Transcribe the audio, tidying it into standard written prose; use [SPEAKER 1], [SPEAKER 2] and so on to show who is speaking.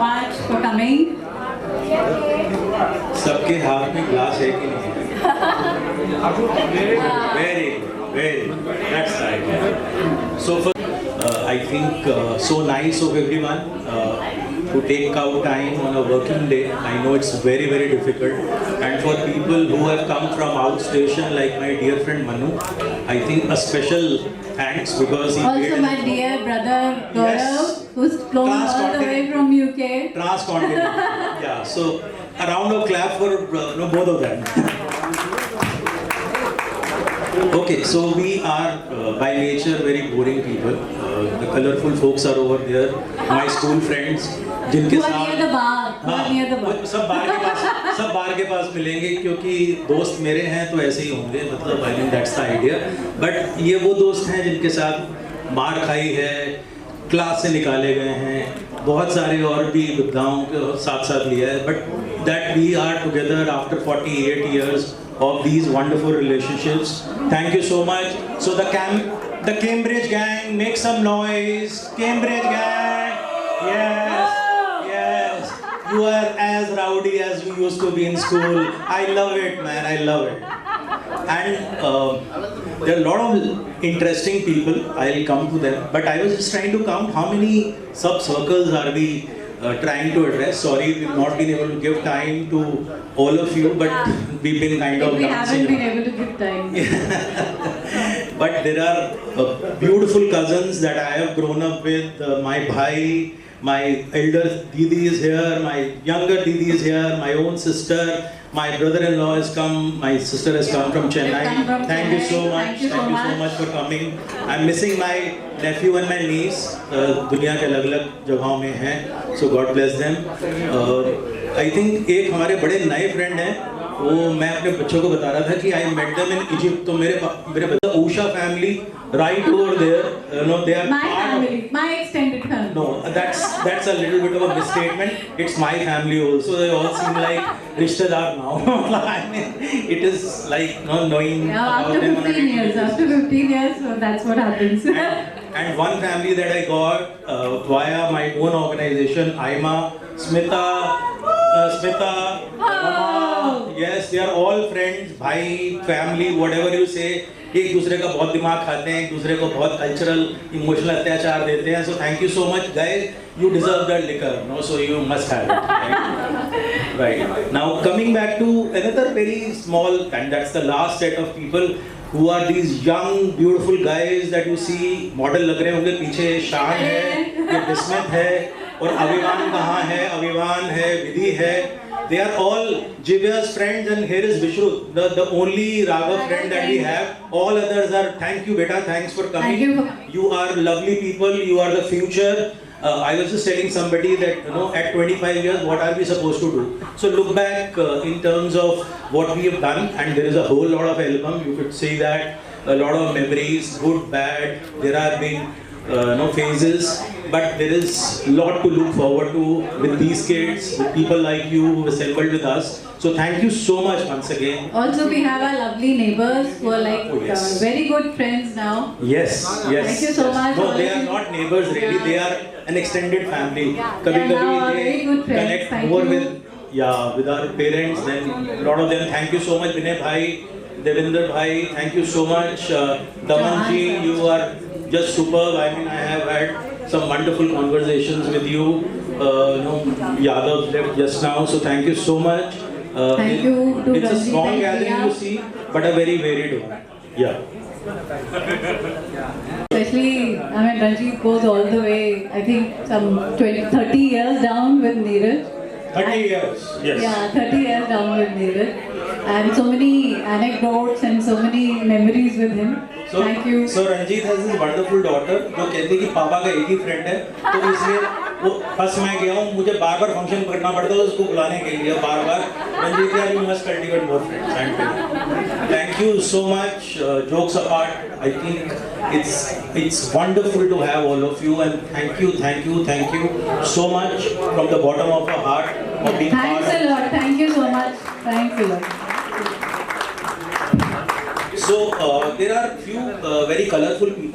[SPEAKER 1] Much for coming.
[SPEAKER 2] सबके हाथ में ग्लास है कि नहीं? Very, that's right. So for, I think so nice of everyone to take out time on a working day. I know it's very difficult, and for people who have come from outstation like my dear friend Manu, I think a special thanks because he
[SPEAKER 1] Also my dear brother Gaurav, who's flown all the way from UK.
[SPEAKER 2] Transcontinental. Yeah, so a round of clap for both of them. Okay, so we are by nature very boring people. The colorful folks are over there. My school friends, जिनके साथ
[SPEAKER 1] near the bar. Near the bar.
[SPEAKER 2] सब बार के पास मिलेंगे क्योंकि दोस्त मेरे हैं तो ऐसे ही होंगे, मतलब I mean that's the idea. But ये वो दोस्त हैं जिनके साथ मार खाई है, क्लास से निकाले गए हैं, बहुत सारे और भी विद्याओं के साथ लिया है. But that we are together after 48 years of these wonderful relationships. Thank you so much. So the Cambridge gang, make some noise. Cambridge gang, yes. You are as rowdy as you used to be in school. I love it, man. I love it. And there are a lot of interesting people. I'll come to them. But I was just trying to count how many sub-circles are we trying to address. Sorry, we've not been able to give time to all of you, but we've been kind of
[SPEAKER 1] we haven't been able to give time.
[SPEAKER 2] But there are beautiful cousins that I have grown up with. My bhai, my elder Didi is here, my younger Didi is here, my own sister, my brother-in-law has come, my sister has come from Chennai. Thank you so much. Thank you so much for coming. I'm missing my nephew and my niece. दुनिया के अलग-अलग जगहों में हैं. So God bless them. I think एक हमारे बड़े नए friend हैं. वो मैं अपने बच्चों को बता रहा था कि I met them in Egypt. तो मेरे बच्चा Usha family right over there. They are
[SPEAKER 1] my family, my extended family.
[SPEAKER 2] No, that's a little bit of a misstatement. It's my family also. They all seem like rishtedar now. I mean, it is like knowing about
[SPEAKER 1] after
[SPEAKER 2] them
[SPEAKER 1] 15 years. After 15 years, so that's what happens.
[SPEAKER 2] And one family that I got via my own organization, Aima, Smita, yes, they are all friends, bhai, family, whatever you say. एक दूसरे का बहुत दिमाग खाते हैं, एक दूसरे को बहुत कल्चरल इमोशनल अत्याचार देते हैं. So thank you so much, guys. You deserve that liquor, no? So you must have it. Right. Now coming back to another very small, and that's the last set of people who are these young, beautiful guys that you see. Model लग रहे होंगे पीछे. शान है, ये बिस्मित है, और अभिमान कहाँ है? अभिमान है, विधि है. They are all Jivya's friends, and here is Vishrut, the only Raghav friend that we have. All others are, thank you beta, thanks for coming.
[SPEAKER 1] Thank you.
[SPEAKER 2] You are lovely people, you are the future. I was just telling somebody that, at 25 years, what are we supposed to do? So look back in terms of what we have done, and there is a whole lot of album. You could say that, a lot of memories, good, bad. There have been phases, but there is a lot to look forward to with these kids, with people like you who assembled with us. So thank you so much once again.
[SPEAKER 1] Also, we have our lovely neighbors who are like very good friends now.
[SPEAKER 2] Yes.
[SPEAKER 1] Thank you so much.
[SPEAKER 2] No, they are not neighbors really. They are an extended family.
[SPEAKER 1] Kabhi
[SPEAKER 2] they connect more with our parents. Then a lot of them. Thank you so much, Vinay bhai, Devinder bhai. Thank you so much, Daman ji. You are just superb. I mean, I have had some wonderful conversations with you. Yadav left just now, so thank you so much.
[SPEAKER 1] Thank you to
[SPEAKER 2] It's a
[SPEAKER 1] Ranjit
[SPEAKER 2] small
[SPEAKER 1] and
[SPEAKER 2] gathering
[SPEAKER 1] Priya.
[SPEAKER 2] you see, but a very varied one. Yeah.
[SPEAKER 1] Especially, Ranjit goes all the way, I think some 30 years down with Neeraj.
[SPEAKER 2] 30 years, yes.
[SPEAKER 1] Yeah, 30 years down with Neeraj. And so many anecdotes and so many memories with him.
[SPEAKER 2] So,
[SPEAKER 1] Thank you.
[SPEAKER 2] So Ranjit has this wonderful daughter जो कहती है कि पापा का एक ही friend है, तो इसलिए वो फर्स्ट मैं गया हूँ, मुझे बार-बार फंक्शन करना पड़ता है उसको बुलाने के लिए बार-बार. Ranjit यार, you must cultivate more friends. And thank you so much. Jokes apart, I think it's wonderful to have all of you, and thank you so much from the bottom of our heart for being part of.
[SPEAKER 1] Thanks a lot. Thank you so much. Thanks a lot.
[SPEAKER 2] So there are few very colorful people.